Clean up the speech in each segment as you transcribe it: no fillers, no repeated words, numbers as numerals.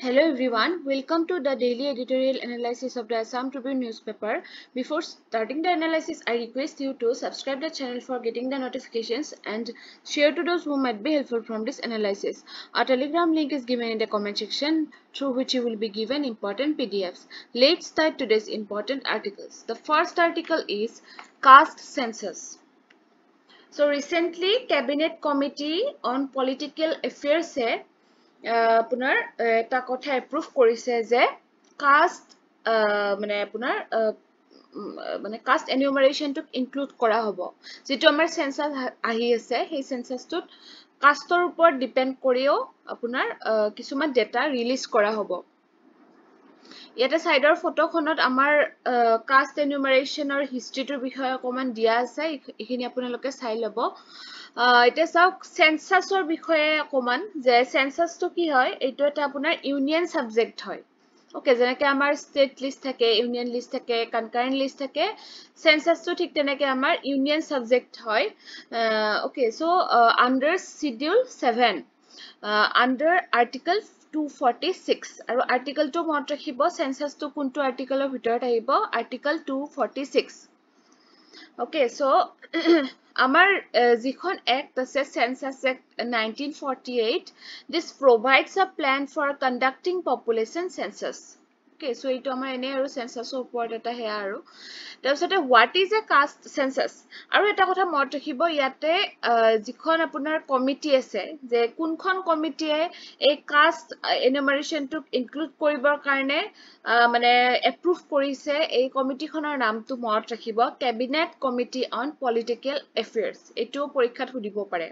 Hello everyone, welcome to the daily editorial analysis of the Assam Tribune newspaper. Before starting the analysis, I request you to subscribe the channel for getting the notifications and share to those who might be helpful from this analysis. Our Telegram link is given in the comment section through which you will be given important PDFs. Let's start today's important articles. The first article is Caste Census. So recently, Cabinet Committee on Political Affairs আপোনাৰ এটা কথা approve কৰিছে যে caste মানে আপোনাৰ মানে caste এনিউমাৰেশনটোক include কৰা হ'ব যেটো আমাৰ সেন্সাস আহি আছে সেই সেন্সাসটোত কাষ্টৰ ওপৰত ডিপেন্ড কৰিও আপোনাৰ কিছুমান ডেটা ৰিলিজ কৰা হ'ব ইয়াতে সাইডৰ ফটোখনত আমাৰ কাষ্ট এনিউমাৰেশনৰ হিষ্ট্ৰিটোৰ বিষয়ে অকমান দিয়া আছে ইখিনি আপোনালোকে চাই লব এটা চাওক সেন্সাসৰ বিষয়ে অকমান যে সেন্সাসটো কি হয় এইটো এটা আপোনাৰ ইউনিয়ন সাবজেক্ট হয় ওকে যেনেকৈ আমাৰ ষ্টেট লিষ্ট থাকে ইউনিয়ন লিষ্ট থাকে কনকাৰেন্ট লিষ্ট থাকে সেন্সাসটো ঠিক তেনেকৈ আমাৰ ইউনিয়ন সাবজেক্ট হয় okay so under schedule 7 under article 246 আৰু আৰ্টিকল 2 মনত ৰাখিব সেন্সাস টো কোনটো আৰ্টিকলৰ ভিতৰত আহিব আৰ্টিকল 246 ওকে সো আমাৰ যিখন এক্ট আছে census act 1948 this provides a plan for conducting population census okay so এইটো আমাৰ এনে আৰু সেন্সাসৰ ওপৰত এটা হে আৰু তাৰপিছতে what is a caste census আৰু এটা কথা মনত ৰাখিব ইয়াতে যিখন আপোনাৰ কমিটি আছে যে কোনখন কমিটিয়ে এই কাষ্ট এনিউমাৰেশনটো ইনক্লুড কৰিবৰ কাৰণে মানে এপ্ৰুভ কৰিছে এই কমিটিখনৰ নামটো মনত ৰাখিব ক্যাবিনেট কমিটি অন পলিটিক্যাল এফেয়াৰ্স এটো পৰীক্ষাত সুধিব পাৰে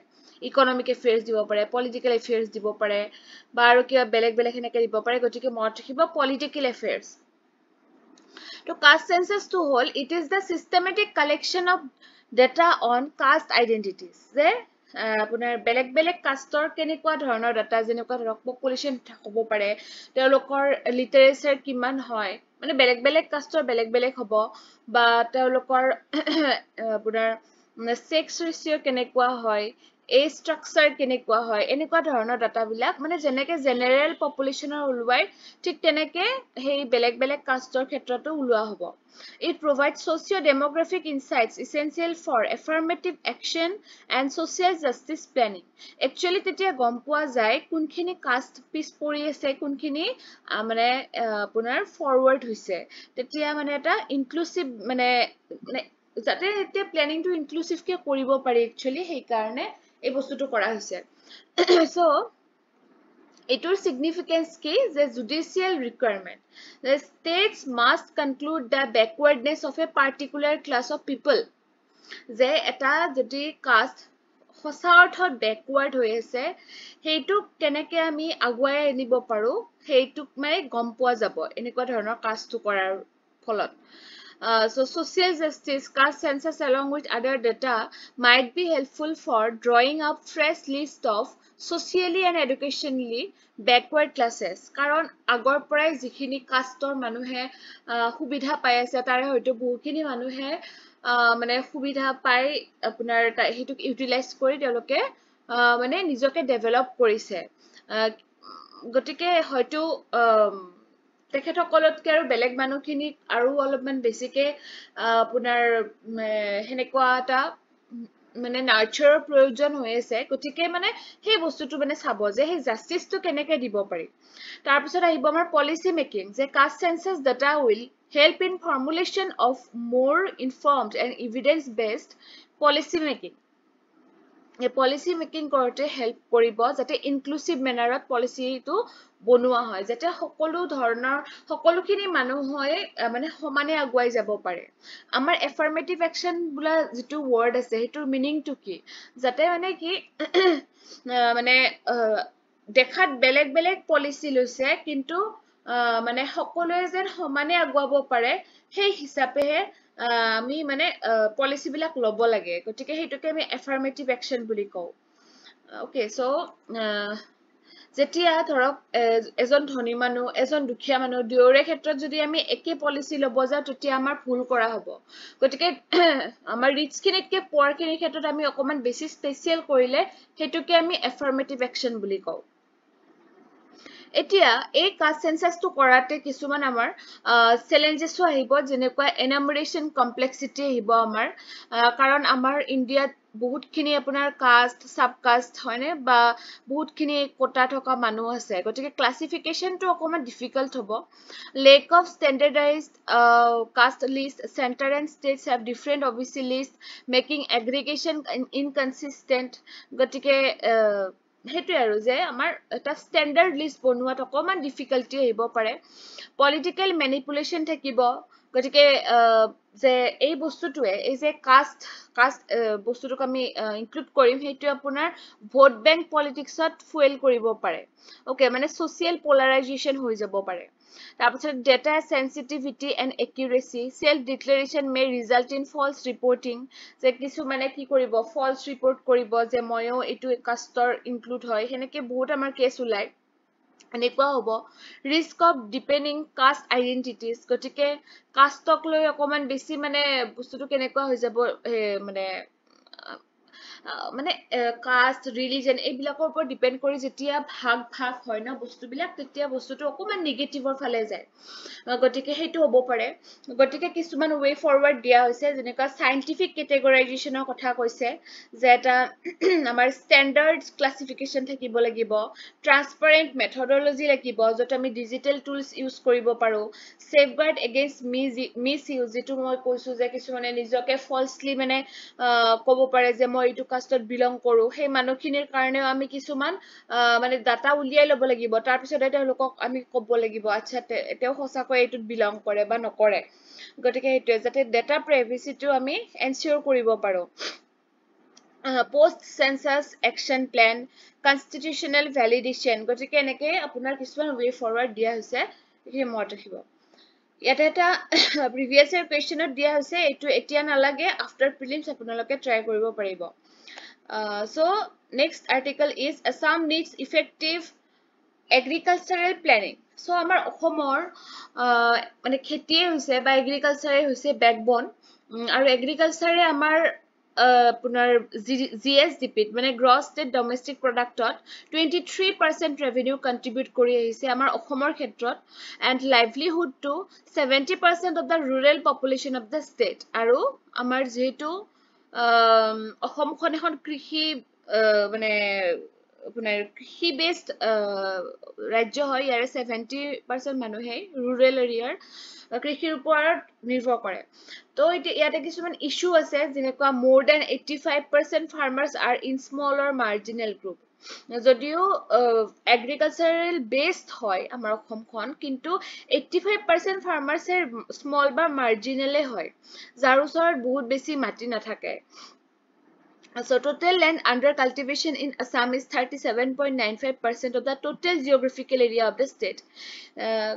ইকোনমিক এফেয়াৰ্স দিব পাৰে পলিটিক্যাল এফেয়াৰ্স দিব পাৰে বা আৰু কিবা বেলেগ বেলেগ হেনেকে দিব পাৰে গতিকে মনত ৰাখিব পলিটিক্যাল এফেয়াৰ্স তো caste census to whole it is the systematic collection of data on caste identities যে আপোনাৰ বেলেগ বেলেগ কাষ্টৰ কেনেকুৱা ধৰণৰ ডাটা যেনেকুৱা ধৰক পপুলেশন হ'ব পাৰে তেওঁলোকৰ লিটাৰেচাৰ কিমান হয় মানে বেলেগ বেলেগ কাষ্টৰ বেলেগ বেলেগ হ'ব বা তেওঁলোকৰ আপোনাৰ সেক্স ৰেশিও কেনেকুৱা হয় এই স্ট্ৰাকচাৰ কেনেকুৱা হয় এনেকুৱা ধৰণৰ ডাটা বিলাক মানে যেনেকে জেনাৰেল পপুলেশনৰ উলুৱাই ঠিক তেনেকে হেই বেলেগ বেলেগ কাষ্টৰ ক্ষেত্ৰটো উলুৱা হ'ব It provides socio-demographic insights essential for affirmative action and social justice planning. Actually, তেতিয়া গম পোৱা যায় কোনখিনি কাষ্ট পিছ পৰি আছে কোনখিনি মানে আপোনাৰ ফৰৱাৰ্ড হৈছে তেতিয়া মানে এটা ইনক্লুসিভ মানে যাতে এতিয়া প্ল্যানিং টু ইনক্লুসিভ কে কৰিব পাৰি একচুয়ালি সেই কাৰণে এই বস্তুটো কৰা হৈছে সো এটোৰ significance কি যে judicial requirement the states must conclude the backwardness of a particular class of people যে এটা যদি কাষ্ট সঁচা অৰ্থত ব্যাকওয়াৰ্ড হৈ আছে হেইটো কেনেকে আমি আগুৱাই আনিব পাৰো হেইটোক মানে গম পোৱা যাব এনেকুৱা ধৰণৰ কাষ্টটো কৰাৰ ফলত so social justice caste census along with other data might be helpful for drawing up fresh list of socially and educationally backward classes কারণ আগৰ পৰাই যিখিনি কাষ্টৰ মানুহে সুবিধা পাই আছে তাৰে হয়তো বহুখিনি মানুহে মানে সুবিধা পাই আপোনাৰ হেতুক ইউটিলাইজ কৰি তেওঁলোকে মানে নিজকে ডেভেলপ কৰিছে গটিকে হয়তো তেখেতসকলতকে আৰু বেলেগ মানুহখিনি আৰু অলপমান বেছিকে আপোনাৰ হেনেকুৱা এটা মানে নাৰ্চাৰৰ প্ৰয়োজন হৈ আছে গটিকে মানে সেই বস্তুটো মানে চাব যে সেই জাস্টিসটো কেনেকে দিব পাৰি তাৰ পিছত আহিব আমাৰ পলিসি মেকিং যে caste census data will help in formulation of more informed and evidence based policy making এই পলিসি মেকিং কৰতে হেল্প কৰিব যাতে ইনক্লুসিভ মেনাৰত পলিসিটো বনোৱা হয় যাতে সকলো ধৰণৰ সকলোখিনি মানুহ হয় মানে সমানে আগুৱাই যাব পাৰে আমাৰ এফাৰ্মেটিভ অ্যাকশন বুলা যেটো ওয়াৰ্ড আছে হেটোৰ মিনিংটো কি যাতে মানে কি মানে দেখাত বেলেগ বেলেগ পলিসি লৈছে কিন্তু মানে সকলোৱে যেন সমানে আগুৱাব পাৰে সেই হিচাপেহে আমি মানে পলিসি বিলাক লব লাগে গতিকে হেতুকে আমি এফাৰ্মেটিভ অ্যাকশন বুলি কও ওকে সো যেতিয়া ধৰক এজন ধনী মানুহ এজন দুখীয়া মানুহ দুয়োৰে ক্ষেত্ৰত যদি আমি একে পলিসি লব যা তেতিয়া আমাৰ ভুল কৰা হ'ব গতিকে আমাৰ ৰিচ খিনিতকে পুৱাৰ খিনিৰ ক্ষেত্ৰত আমি অকমান বেছি স্পেশাল কৰিলে হেতুকে আমি এফাৰ্মেটিভ অ্যাকশন বুলি কও এতিয়া এই কাষ্ট সেন্সাসটো কৰাতে কিছুমান আমাৰ চ্যালেঞ্জেসও আহিব যেনেকুৱা এনামাৰেশন কমপ্লেক্সিটি আহিব আমাৰ কাৰণ আমাৰ ইণ্ডিয়াত বহুতখিনি আপোনাৰ কাষ্ট সাব কাষ্ট হয়নে বা বহুতখিনি কোটা থকা মানুহ আছে গতিকে ক্লাসিফিকেশনটো অকমান ডিফিকাল্ট হ'ব lack of standardized caste list center and states have different OBC list making aggregation inconsistent গতিকে হেতু আৰু যে আমাৰ এটা স্ট্যান্ডাৰ্ড লিস্ট বনোৱাত অকমান ডিফিকাল্টি আহিব পাৰে পলিটিক্যাল ম্যানিপুলেশন থাকিব গতিকে যে এই বস্তুটোৱে এই যে কাষ্ট বস্তুটোক আমি ইনক্লুড কৰিম হেতু আপোনাৰ ভোট বেংক পলিটিক্সত ফুয়েল কৰিব পাৰে ওকে মানে সোশিয়াল পোলাৰাইজেশন হৈ যাব পাৰে তাৰপিছত data sensitivity and accuracy self declaration may result in false reporting যে কিছু মানে কি কৰিব false report কৰিব যে ময়ো এটো কাষ্টৰ ইনক্লুড হয় হেনেকে বহুত আমাৰ কেস উলাই এনেকুৱা হ'ব risk of deepening caste identities গতিকে কাষ্টক লৈ অকমান বেছি মানে বস্তুটো কেনেকুৱা হৈ যাব মানে কাষ্ট ৰিলিজন এইবিলাকৰ ওপৰত ডিপেন্ড কৰি যেতিয়া ভাগ হয় না বস্তুবিলাক তেতিয়া বস্তুটো অকমান নেগেটিভৰ ফালে যায় গতিকে হেতু হ'ব পাৰে গতিকে কিছুমান ওয়ে ফৰৱাৰ্ড দিয়া হৈছে যেনেকা সাইন্টিফিক কেটেগৰাইজেশনৰ কথা কৈছে যে এটা আমাৰ স্ট্যান্ডাৰ্ড ক্লাসিফিকেশন থাকিব লাগিব ট্ৰান্সপাৰেন্ট মেথডলজি লাগিব যত আমি ডিজিটেল টুলস ইউজ কৰিব পাৰো সেফগাৰ্ড এগেইনষ্ট মিস ইউজ যেটো মই কৈছো যে কিছুমানে নিজকে ফলসলি মানে ক'ব পাৰে যে মই এইটো কাষ্টত বিলং কৰো সেই মানুহখিনিৰ কাৰণেও আমি কিছুমান মানে ডাটা উলিয়াই ল'ব লাগিব তাৰ পিছতে তেওঁলোকক আমি ক'ব লাগিব আচ্ছা তেও সঁচাকৈ এইটোত বিলং কৰে বা নকৰে গতিকে হেতু যাতে ডাটা প্ৰাইভেসিটো আমি এনশিওৰ কৰিব পাৰো post census action plan constitutional validation গতিকে এনেকে আপোনাৰ কিছুমান way forward দিয়া হৈছে এই মত ৰাখিব ইয়াতে এটা previous year questionত দিয়া হৈছে এটো এতিয়া নালাগে after prelims আপোনালোকে try কৰিব পাৰিব so next article is Assam needs effective agricultural planning so আমাৰ অসমৰ মানে খেতিয়ে হৈছে বা এগ্ৰিকালচাৰে হৈছে বেকবোন আৰু এগ্ৰিকালচাৰে আমাৰ আপোনাৰ GSDP মানে gross state domestic productত 23% revenue contribute কৰি আহিছে আমাৰ অসমৰ ক্ষেত্ৰত and livelihood to 70% of the rural population of the state আৰু আমাৰ যেহেতু অসমখন এখন কৃষি মানে আপোনাৰ কৃষি বেসড ৰাজ্য হয় ইয়াৰে 70% মানুহে rural এৰিয়াৰ কৃষিৰ ওপৰত নিৰ্ভৰ কৰে তো ইয়াতে কিছুমান ইস্যু আছে যেনেকুৱা more than 85% farmers are in smaller marginal group যদিও agricultural based হয় আমাৰ অসমখন কিন্তু 85% farmers small বা marginal হয় যাৰ ওচৰত বহুত বেছি মাটি নাথাকে So total land under cultivation in Assam is 37.95% of the total geographical area of the state.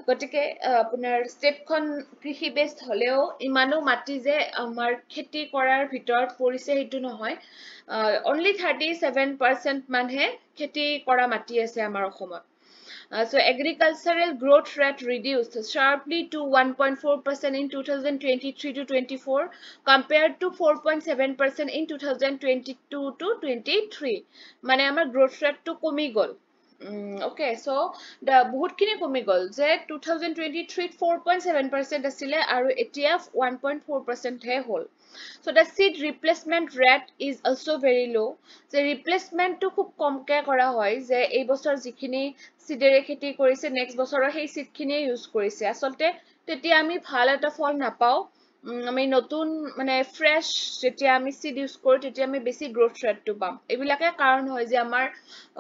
গতিকে আপোনাৰ ষ্টেটখন কৃষি বেসড হলেও ইমানো মাটি যে আমাৰ খেতি কৰাৰ ভিতৰত পৰিছে হেতু নহয় only 37% মানহে খেতি কৰা মাটি আছে আমাৰ অসমত So agricultural growth rate reduced sharply to 1.4% in 2023 to 24 compared to 4.7% in 2022 to 23 মানে আমাৰ growth rate to কমি গল okay so the বহুতখিনি কমি গল যে 2023 4.7% আছিলে আৰু এতিয়া 1.4% হে হল So the seed replacement rate is also very low. The replacement to খুব কমকে কৰা হয় যে এই বছৰ যিখিনি সিডেৰে খেতি কৰিছে নেক্সট বছৰৰ সেই সিড খিনি ইউজ কৰিছে আসলতে তেতিয়া আমি ভাল এটা ফল নাপাও আমি নতুন মানে ফ্ৰেশ যেতিয়া আমি সিড ইউজ কৰো তেতিয়া আমি বেছি গ্ৰোথ ৰেটটো পাম এইবিলাকে কাৰণ হয় যে আমাৰ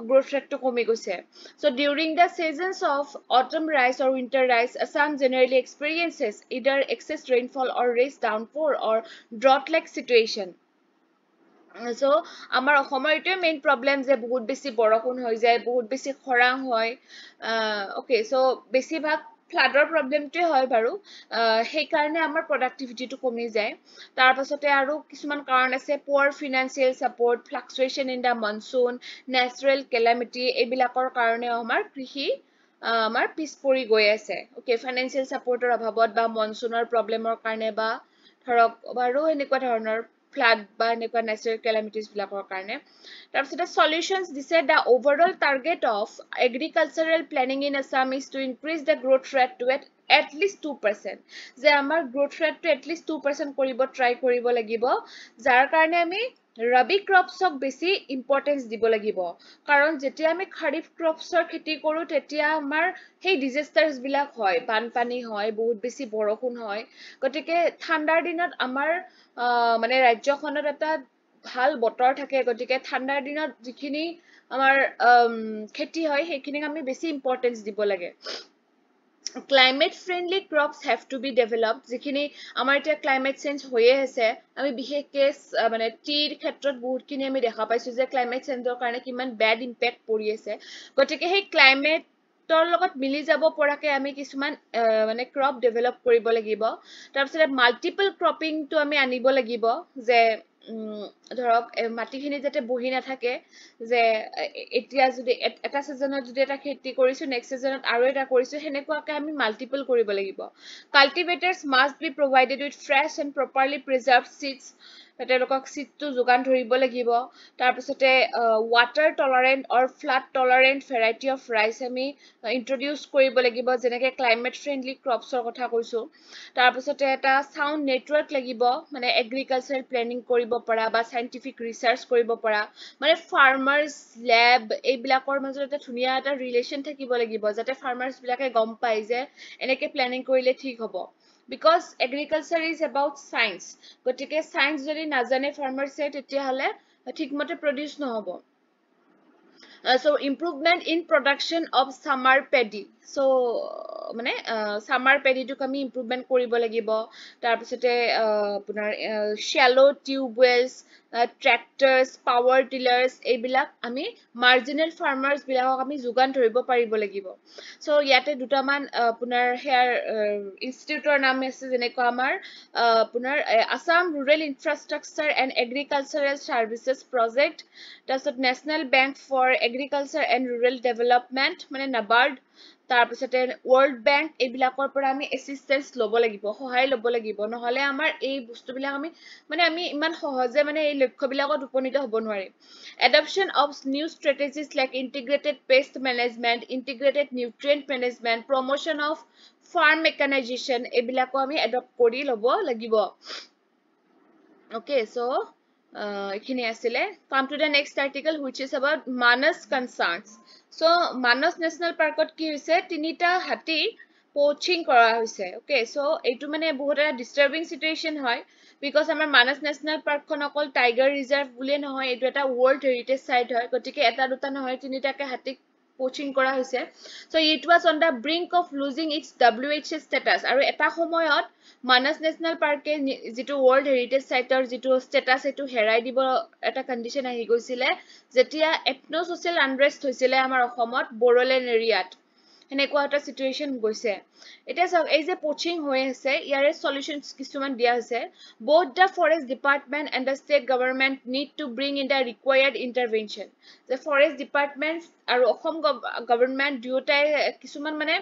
গ্ৰোথ ৰেটটো কমি গৈছে so during the seasons of autumn rice or winter rice Assam generally experiences either excess rainfall or race downpour or drought like situation so আমাৰ অসমৰ এটো মেইন প্ৰবলেম যে বহুত বেছি বৰষুণ হৈ যায় বহুত বেছি খৰাং হয় okay so বেছি ভাগ ফ্লাডৰ প্ৰবলেমটো হয় বাৰু সেই কাৰণে আমাৰ প্ৰডাক্টিভিটিটো কমি যায় তাৰ পাছতে আৰু কিছুমান কাৰণ আছে poor financial support fluctuation in the monsoon natural calamity এইবিলাকৰ কাৰণে আমাৰ কৃষি আমাৰ পিছ পৰি গৈ আছে okay financial supportৰ অভাৱত বা মনসুনৰ প্ৰবলেমৰ কাৰণে বা ধৰক বাৰু এনেকুৱা ধৰণৰ ফ্লাড বা এনেকুৱা নেচাৰেল কেলামিটিজ বিলাকৰ কাৰণে তাৰপিছতে সলিউশনস দিছে the overall target of agricultural planning in Assam is to increase the growth rate to at least 2% যে আমাৰ growth rate to at least 2% কৰিব try কৰিব লাগিব যাৰ কাৰণে আমি Rabi crops ok besi importance dibo lagibo karon jetia ami kharif crops or kheti koru tetia amar hey disasters bilak hoy banpani hoy bahut besi borokhun hoy gotike thandar dinot amar mane rajyokhonot eta bhal botor thake gotike thandar dinot jikhini amar kheti hoy hekhini ami besi importance dibo lage climate friendly crops have to be developed jikhini amar eta climate change hoye ase ami bihekke mane tir khetrot bahut kini ami dekha paisu je climate change or karone kiman bad impact pori ase gotike hey climate tor logot mili jabo porake ami kisuman mane crop develop koribo lagibo tar pisore multiple cropping to ami anibo lagibo je ধৰক মাটিখিনি যাতে বহি না থাকে যে এতিয়া যদি এটা সিজনত যদি এটা খেতি কৰিছো নেক্সট সিজনত আৰু এটা কৰিছো হেনেকুৱাকে আমি মাল্টিপল কৰিব লাগিব cultivators must be provided with fresh and properly preserved seeds তেওঁলোকক সিডটো যোগান ধৰিব লাগিব তাৰ পিছতে water tolerant or flood tolerant variety of rice আমি introduce কৰিব লাগিব যেনেকে climate friendly crops ৰ কথা কৈছো তাৰ পিছতে এটা sound network লাগিব মানে agricultural planning কৰিব পৰা বা scientific research কৰিব পৰা মানে farmers lab এইবিলাকৰ মাজত এটা ধুনিয়া এটা relation থাকিব লাগিব যাতে farmers বিলাকে গম পায় যে এনেকে planning কৰিলে ঠিক হ'ব because agriculture is about science gotike science jodi najane farmers se tetia hole thikmote produce no hobo so improvement in production of summer paddy so mane summer paddy to kami improvement koribo lagibo tar pisote apunar shallow tube wells tractors power tillers ebilak ami marginal farmers bilakok ami jogan dhoribo paribo lagibo so yate duta man apunar hair institute or naam ase jeneko amar apunar Assam Rural Infrastructure and Agricultural Services Project tasot National Bank for Agriculture and Rural Development mane NABARD tar pisate World Bank ebilakor pora ami assistance lobo lagibo hohay lobo lagibo nohole amar ei bostu bilak ami mane ami iman sahoje mane ei lokho bilakot uponito hobo nwari adoption of new strategies like integrated pest management integrated nutrient management promotion of farm mechanization ebilako ami adopt kori lobo lagibo okay so ekhini asile come to the next article which is about Manas concerns so Manas National Park ot ki hoise tinita hati poaching kora hoise okay so etu mane bahut eta disturbing situation hoy because amar Manas National Park kon okol tiger reserve bule no hoy etu eta world heritage site hoy gotike eta duta no hoy tinita ke hati poaching kora hoise so it was on the brink of losing its WHS status aru eta homoyot Manas National Park e jitu world heritage site or jitu status etu herai dibo eta condition ahi goisile jetia ethno social unrest hoisile amar ohomot Boroland area henekwa eta situation goise eta sab ei je poaching hoye ase yare solutions kisuman dia ase both the forest department and the state government need to bring in the required intervention the forest department aru Ohom government duotai kisuman mane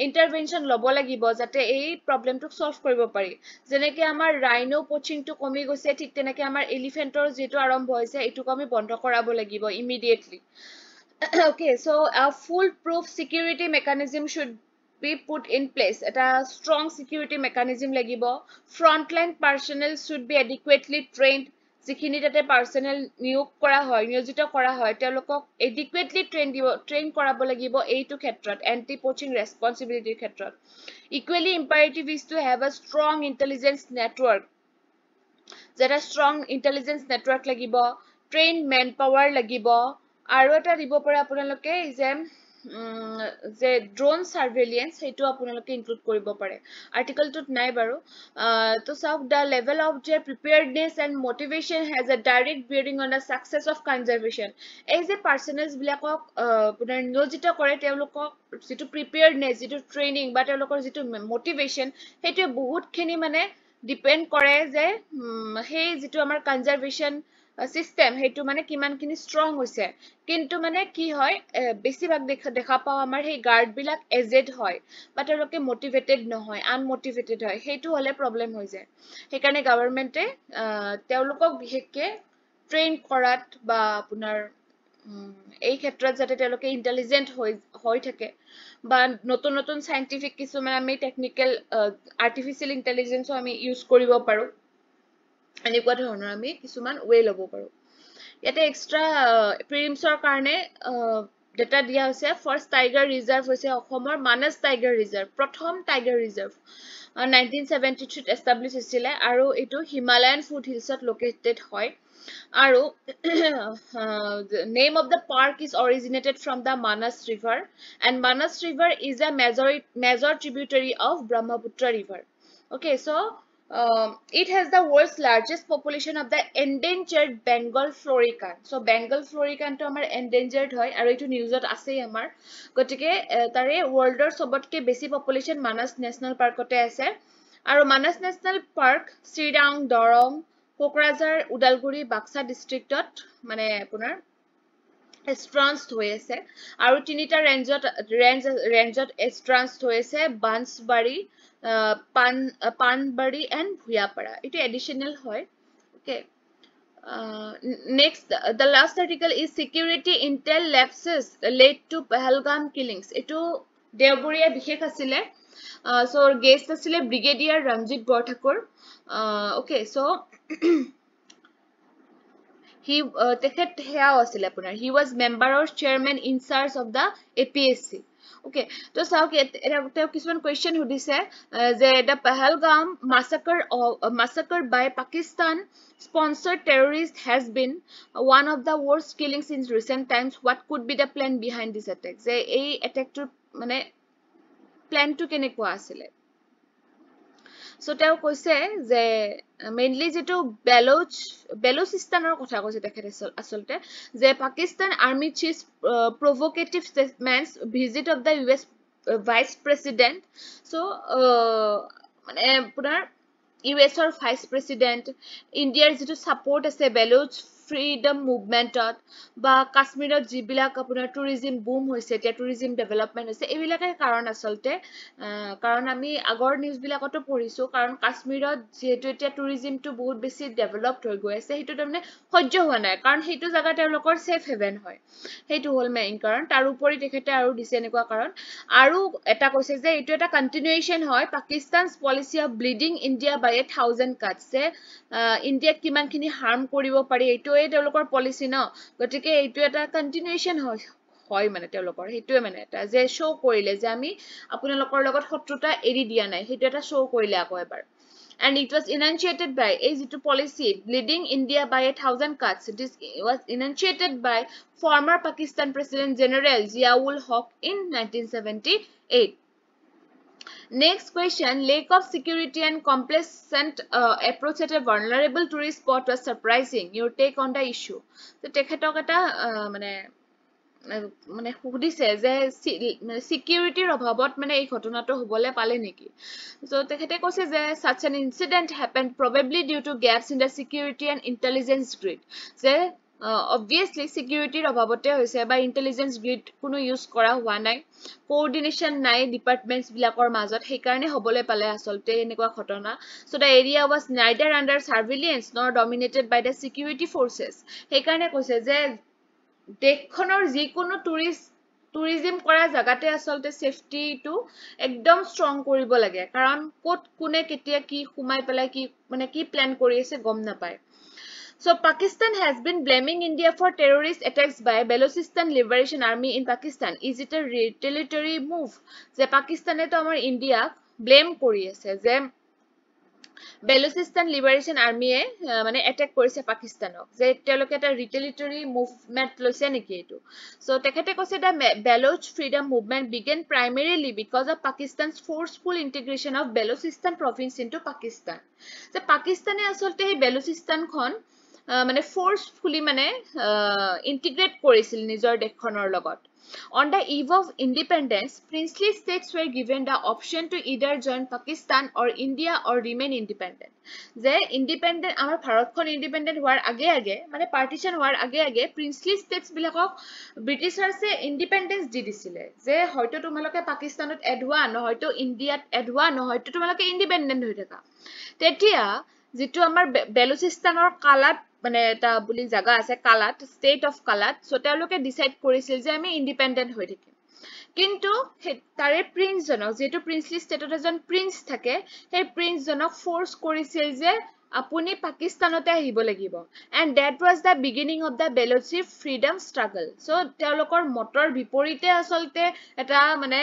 intervention lobo lagibo jate ei problem to solve koribo pari jeneke amar rhino poaching to komi goise thik teneke amar elephant or jeto arambho hoise etu komi bondo korabo lagibo immediately okay so a foolproof security mechanism should be put in place eta strong security mechanism lagibo frontline personnel should be adequately trained jikhini tate personnel niyok kora hoy niyojito kora hoy telokok adequately train korabo lagibo eitu khetrot anti poaching responsibility khetrot equally imperative is to have a strong intelligence network that a strong intelligence network lagibo trained manpower lagibo aru eta dibo pare apunaloke je drone surveillance hetu apunaloke include koribo pare article tut nai baru to sab the level of their preparedness and motivation has a direct bearing on the success of conservation as a personnel bilakok punar niyojito kore telokok jitu preparedness jitu training ba telokor jitu motivation hetu bahut khini mane depend kore je hey jitu amar conservation system হেতু মানে কিমান কিনি strong হৈছে কিন্তু মানে কি হয় বেছিভাগ দেখা পাও আমাৰ সেই গাৰ্ড বিলাক এজেড হয় বা তেওঁলোকে মোটিভেটেড নহয় আনমোটিভেটেড হয় হেতু হলে প্ৰবলেম হৈ যায় সেইকাৰণে গভৰ্ণমেণ্টে তেওঁলোকক বিশেষকে ট্ৰেইন কৰাত বা আপোনাৰ এই ক্ষেত্ৰত যাতে তেওঁলোকে ইন্টেলিজেন্ট হৈ থাকে বা নতুন নতুন সাইন্টিফিক কিছুমান আমি টেকনিক্যাল আৰ্টিফিশিয়াল ইন্টেলিজেন্সও আমি ইউজ কৰিব পাৰো এনেকুৱা ধৰণৰ আমি কিছুমান ৱে ল'ব পাৰো ইয়াতে এক্সট্ৰা প্ৰিলিমছৰ কাৰণে ডেটা দিয়া হৈছে ফাৰ্ষ্ট টাইগাৰ ৰিজাৰ্ভ হৈছে অসমৰ মানস টাইগাৰ ৰিজাৰ্ভ প্ৰথম টাইগাৰ ৰিজাৰ্ভ 1973 এস্টাব্লিশ হৈছিলে আৰু এটো হিমালয়ান ফুট হিলছত লোকেটেড হয় আৰু name of the park is originated from the Manas river and Manas river is a major tributary of Brahmaputra river okay so it has the world's largest population of the endangered Bengal florican. So Bengal florican to amar endangered hoy aru etu news ot ase amar gotike tare world or sobotke besi population Manas National Park ote ase aru Manas National Park Srirang Dorong Kokrajhar Udalguri Baksa district ot mane apunar estranced হৈ আছে আৰু তিনিটা ৰেঞ্জত estranced হৈ আছে বাnsbari Panbari and Bhuyapara it additional hoy okay next the last article is security intel lapses led to Pahalgam killings etu Deoburia bishek asile so guest asile Brigadier Ranjit Borthakur okay so he he was member or chairman in charge of the APSC okay so sao kisman question hudise je the Pahalgam massacre by Pakistan sponsored terrorist has been one of the worst killings in recent times what could be the plan behind this attack je ei attack to mane plan to kenekwa asile so teo koise je mainly jeto Beluchistanor kotha koise dekhete asolte je Pakistan army chief provocative statements visit of the US vice president so mane punar US or vice president India's jeto support ase Beluch freedom movement ba Kashmir jibilak apunar tourism boom hoise tia tourism development hoise ebilake karon asolte karon ami agor news bilakoto porisu karon Kashmir jehetu etia tourism to bahut besi developed hoi goi ase hetu tamne hojjo hua nai karon hetu jaga telokor safe haven hoy hetu hol main karon tar upori dekhete aru dise enekwa karon aru eta koise je etu eta continuation hoy Pakistan's policy of bleeding India by 1000 cuts se India kiman khini harm koribo pari etu ei telokor policy na gotike etu eta continuation hoy mane telokor hetu mane eta je show korile je ami apunalokor logot শত্রুতা এৰি দিয়া নাই হেতু এটা show কৰিলে আকৌ এবাৰ and it was initiated by a policy bleeding India by 1000 cuts it was initiated by former Pakistan President General Ziaul Haq in 1978 next question lack of security and complacent approach at a vulnerable tourist spot was surprising your take on the issue so tekhetok eta mane মানে খুদিছে যে সিকিউৰিটিৰ অভাৱত মানে এই ঘটনাটো হবলে পালে নেকি so তেখেতে কৈছে যে such an incident happened probably due to gaps in the security and intelligence grid যে obviously securityৰ অভাৱতে হৈছে বা intelligence grid কোনো ইউজ কৰা হোৱা নাই coordination নাই ডিপাৰ্টমেন্টস বিলাকৰ মাজত সেই কাৰণে হবলে পালে আসলতে এনেকুৱা ঘটনা so the area was neither under surveillance nor dominated by the security forces সেই কাৰণে কৈছে যে দেখখনৰ যিকোনো tourism কৰা জাগাতে আসলতে safety to একদম strong কৰিব লাগে কাৰণ কোট কোনে কেতিয়া কি খুমাই পেলাই কি মানে কি plan কৰি আছে গম নাপায় so Pakistan has been blaming India for terrorist attacks by Balochistan Liberation Army in Pakistan is it a retaliatory move যে পাকিস্তানে তো আমাৰ ইন্ডিয়া blame কৰি আছে যে Balochistan Liberation Army মানে attack কৰিছে পাকিস্তানক যে তেওঁলোকে এটা retaliatory movement লৈছে নেকি এটো so তেখেতে কৈছে the Baloch freedom movement began primarily because of Pakistan's forceful integration of Balochistan province into Pakistan যে পাকিস্তানে আসলতে এই Balochistan খন মানে forcefully মানে integrate কৰিছিল নিজৰ দেশখনৰ লগত On the eve of independence, princely states were given the option to either join Pakistan or India or remain independent. যে independent আমাৰ ভাৰতখন independent হোৱাৰ আগে মানে partition হোৱাৰ আগে princely states বিলাকক ব্ৰিটিছাৰছে independence দি দিছিলে যে হয়তো তোমালোকে পাকিস্তানত এড হোৱা নহয়তো ইণ্ডিয়াত এড হোৱা নহয়তো তোমালোকে independent হৈ থাকা তেতিয়া যেটো আমাৰ বেলুচিস্তানৰ কালাত মানে এটা বুলি জায়গা আছে Kalat state of Kalat so তেওঁলোকে ডিসাইড কৰিছিল যে আমি ইন্ডিপেন্ডেন্ট হৈ থাকিম কিন্তু তাৰে প্ৰিন্স জনক যেটো প্ৰিন্সলি স্টেটত এজন প্ৰিন্স থাকে সেই প্ৰিন্স জনক ফোৰ্স কৰিছিল যে আপুনি পাকিস্তানতে আহিব লাগিব and that was the beginning of the Balochi freedom struggle so তেওঁলোকৰ মতৰ বিপৰীতে আসলতে এটা মানে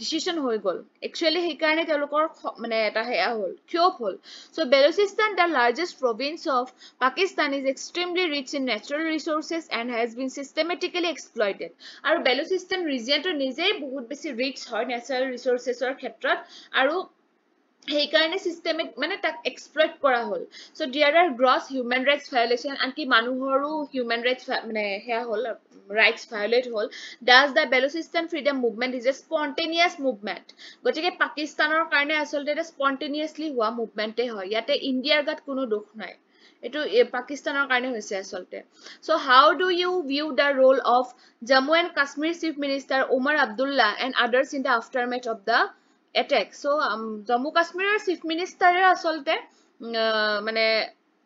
decision হৈ গল actually সেই কাৰণে তেওঁলোকৰ মানে এটা হেয়া হল ক্ষোভ হল so Balochistan the largest province of Pakistan is extremely rich in natural resources and has been systematically exploited আৰু Balochistan region টো নিজেই বহুত বেছি rich হয় natural resources ৰ ক্ষেত্ৰত আৰু সেই কাৰণে সিস্টেমিক মানে তাক এক্সপ্লইট কৰা হল so there are gross human rights violation আনকি মানুহৰো হিউম্যান ৰাইটস মানে হেয়া হল ৰাইটস ভায়োলেট হল does the Balochistan freedom movement is a spontaneous movement গতিকে পাকিস্তানৰ কাৰণে আসলতে এটা স্পন্টেনিয়াসলি হোৱা মুভমেন্টে হয় ইয়াতে ইণ্ডিয়াৰ গাত কোনো দোষ নাই এটো পাকিস্তানৰ কাৰণে হৈছে আসলতে so how do you view the role of Jammu and Kashmir chief minister Omar Abdullah and others in the aftermath of the attack so Jammu Kashmir chief minister asolte mane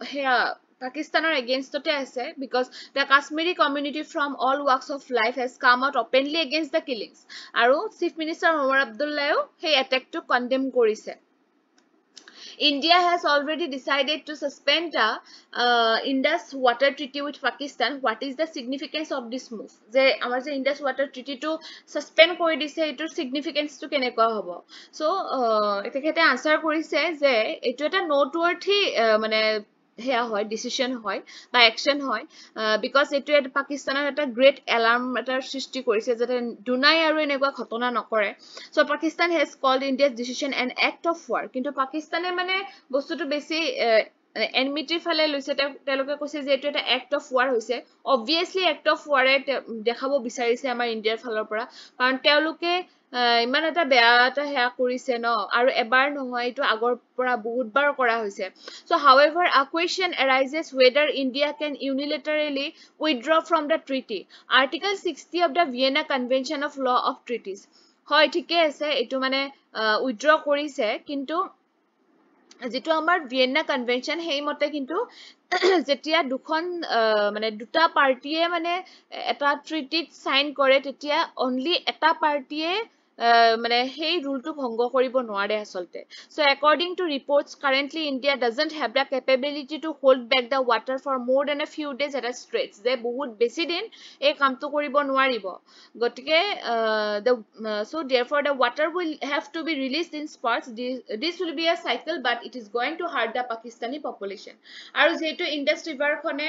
heya Pakistaner against te ase because the Kashmiri community from all walks of life has come out openly against the killings aru chief minister Omar Abdullah hey attack to condemn korise India has already decided to suspend the Indus Water Treaty with Pakistan. What is the significance of this move? যে আমাৰ যে Indus Water Treaty to suspend কৰি দিছে এটোৰ significance to কেনেকুৱা হ'ব so এতেখেতে answer কৰিছে যে এটো এটা noteworthy মানে হেয়া হয় ডিসিশন হয় বা অ্যাকশন হয় বিকজ এটো পাকিস্তানৰ এটা গ্ৰেট এলাৰ্ম এটা সৃষ্টি কৰিছে যাতে দুনাই আৰু এনেকুৱা ঘটনা নকৰে so Pakistan has called India's decision an act of war কিন্তু পাকিস্তানে মানে বস্তুটো বেছি enmity ফালে লৈছে তেওঁলোকে কৈছে যে এটো এটা act of war হৈছে obviously act of war দেখাব বিচাৰিছে আমাৰ ইণ্ডিয়াৰ ফালৰ পৰা কাৰণ তেওঁলোকে ইমান এটা বেয়া এটা হেয়া কৰিছে ন আৰু এবাৰ নহয় এটো আগৰ পৰা বহুতবাৰ কৰা হৈছে so however a question arises whether India can unilaterally withdraw from the treaty article 60 of the Vienna Convention of Law of Treaties হয় ঠিকে আছে এটো মানে withdraw কৰিছে কিন্তু যেটো আমাৰ ভিয়েনা কনভেনশন হেই মতে কিন্তু যেতিয়া দুখন মানে দুটা পাৰ্টিয়ে মানে এটা ট্ৰিটিত সাইন কৰে তেতিয়া অনলি এটা পাৰ্টিয়ে মানে হেই ৰুলটো ভংগ কৰিব নোৱাৰে আসলতে so according to reports currently India doesn't have the capability to hold back the water for more than a few days at a stretch যে বহুত বেছি দিন এই কামটো কৰিব নোৱাৰিব গটিকে so therefore the water will have to be released in spurts this will be a cycle but it is going to hurt the Pakistani population আৰু যেটো Indus river খনে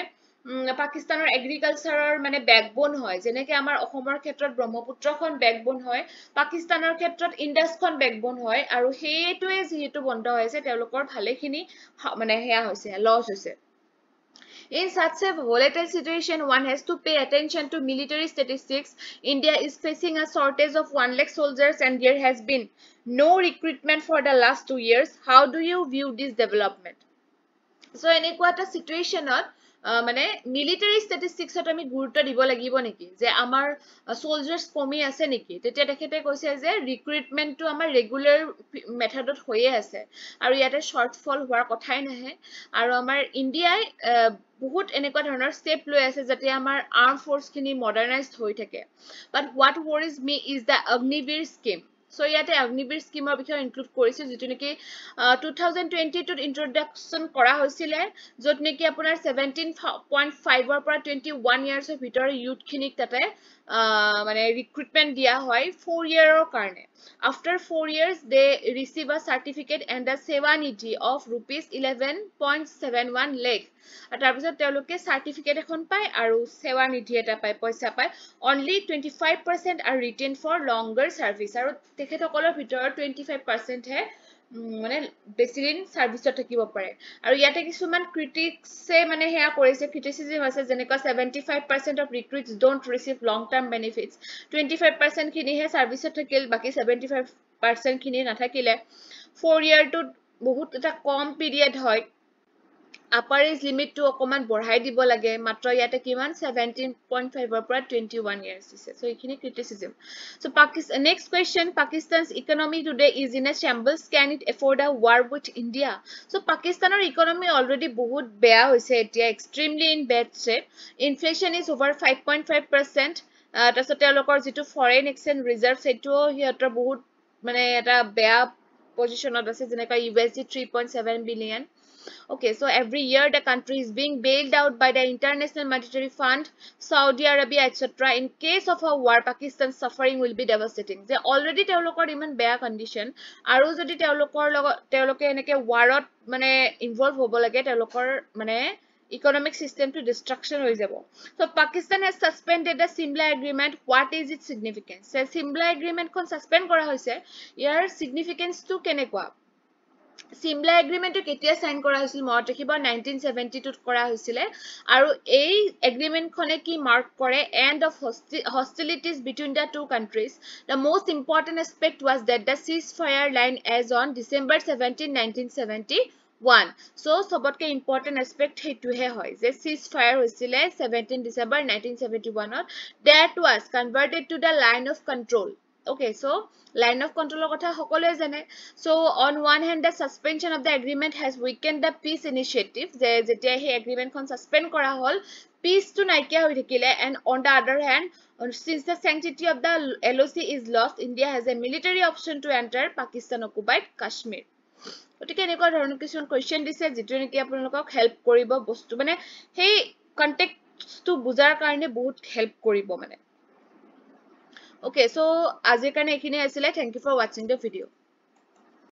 পাকিস্তানৰ এগ্ৰিকালচাৰৰ মানে ব্যাকবোন হয় যেনেকে আমাৰ অসমৰ ক্ষেত্ৰত ব্ৰহ্মপুত্ৰখন ব্যাকবোন হয় পাকিস্তানৰ ক্ষেত্ৰত ইন্ডাসখন ব্যাকবোন হয় আৰু হেইটোৱে যেহেতু বন্ধ হৈছে তেওঁলোকৰ ভালেখিনি মানে হেয়া হৈছে লস হৈছে In such a volatile situation, one has to pay attention to military statistics. India is facing a shortage of 1 lakh soldiers and there has been no recruitment for the last 2 years. How do you view this development? So, এনেকুৱা এটা সিচুৱেশ্যনত মানে military ষ্টেটিষ্টিক্সত আমি গুৰুত্ব দিব লাগিব নেকি যে আমাৰ সোলজাৰ্স কমি আছে নেকি তেতিয়া দেখেতে কৈছে যে ৰিক্ৰুটমেন্টটো আমাৰ ৰেগুলাৰ মেথডত হৈয়ে আছে আৰু ইয়াতে শৰ্টফল হোৱাৰ কথাই নাহে আৰু আমাৰ ইণ্ডিয়াই বহুত এনেকুৱা ধৰণৰ ষ্টেপ লৈ আছে যাতে আমাৰ আৰ্ম ফোৰ্স খিনি মডাৰ্নাইজড হৈ থাকে বাট what worries me is the Agniveer scheme so ইয়াতে Agniveer scheme ৰ বিষয়ে ইনক্লুড কৰিছে যেটো নেকি 2020 ত ইন্ট্ৰোডাকশন কৰা হৈছিলে যত নেকি আপোনাৰ 17.5 ৰ পৰা 21 ইয়াৰ্স ৰ ভিতৰ ইউথ খিনিক তাতে মানে ৰিক্ৰুটমেন্ট দিয়া হয় 4 ইয়াৰৰ কাৰণে after 4 years they receive a certificate and a seva nidhi of rupees 11.71 lakh তাৰ পিছত তেওঁলোকে সাৰ্টিফিকেট এখন পায় আৰু সেৱা নিধি এটা পায় পইচা পায় only 25% are retained for longer service আৰু তেখেতসকলৰ ভিতৰত 25% হে মানে বেছি দিন সাৰ্ভিসত থাকিব পাৰে আৰু ইয়াতে কিছুমান ক্ৰিটিক্সে মানে হেয়া কৰিছে ক্ৰিটিসিজম আছে যেনেকুৱা 75% of recruits don't receive long term benefits 25% খিনিহে সার্ভিসত থাকিল বাকি 75% খিনি নাথাকিলে 4 year to বহুত এটা কম পিৰিয়ড হয় upper age limit to অকমান বঢ়াই দিব লাগে মাত্ৰ ইয়াতে কিমান 17.5 ৰ পৰা 21 years দিছে so এইখিনি criticism so Pakistan next question Pakistan's economy today is in a shambles can it afford a war with India so Pakistan's economy already বহুত বেয়া হৈছে এতিয়া extremely in bad shape inflation is over 5.5% তাৰছত তেওঁলোকৰ যেটো foreign exchange reserve সেটো হিয়তৰ বহুত মানে এটা বেয়া পজিশনত আছে যেনেকা USD 3.7 billion Okay, so every year the country is being bailed out by the International Monetary Fund, Saudi Arabia, etc. In case of a war, Pakistan's suffering will be devastating. They already তেওঁলোকৰ ইমান বেয়া condition আৰু যদি তেওঁলোকে এনেকে warত মানে involve হ'ব লাগে তেওঁলোকৰ মানে economic system to destruction হৈ যাব. So Pakistan has suspended the Simla agreement. What is its significance? So Simla agreement খন suspend কৰা হৈছে. ইয়াৰ significance to কেনেকুৱা? Simla agreement কেতিয়া সাইন কৰা হৈছিল মনত ৰাখিব 1972 কৰা হৈছিল আৰু এই agreement খনে কি মাৰ্ক কৰে end of hostilities between the two countries the most important aspect was that the ceasefire line as on December 17 1971 so sobotke important aspect hetuhe hoy je ceasefire hoisile 17 December 1971 that was converted to the line of control Okay, so line of control kotha hokole jane so on one hand the suspension of the agreement has weakened the peace initiative je jetia he agreement kon suspend kora hol peace to naikia hoi thikile and on the other hand since the sanctity of the LOC is lost India has a military option to enter Pakistan occupied Kashmir otike enekwa dhoroner kisman question dise jitu neki apnalokok help koribo bostu mane hey context to bujar karone bahut help koribo mane Okay, so আজিৰ কাৰণে এইখিনি আছিল Thank you for watching the video.